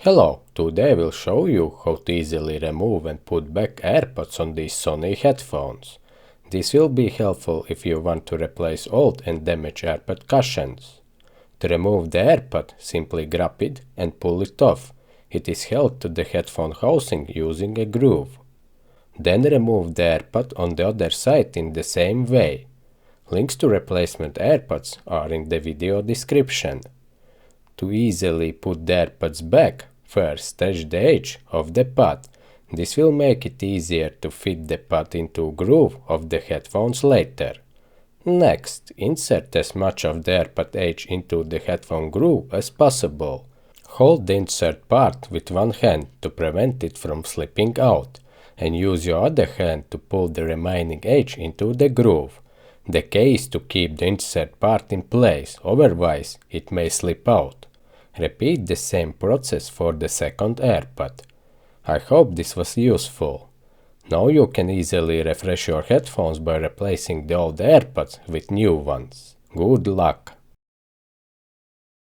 Hello, today I will show you how to easily remove and put back AirPods on these Sony headphones. This will be helpful if you want to replace old and damaged AirPod cushions. To remove the AirPod, simply grab it and pull it off. It is held to the headphone housing using a groove. Then remove the AirPod on the other side in the same way. Links to replacement AirPods are in the video description. To easily put the AirPods back, first touch the edge of the pod. This will make it easier to fit the pod into a groove of the headphones later. Next, insert as much of the AirPod edge into the headphone groove as possible. Hold the insert part with one hand to prevent it from slipping out, and use your other hand to pull the remaining edge into the groove. The key is to keep the insert part in place, otherwise it may slip out. Repeat the same process for the second AirPod. I hope this was useful. Now you can easily refresh your headphones by replacing the old AirPods with new ones. Good luck!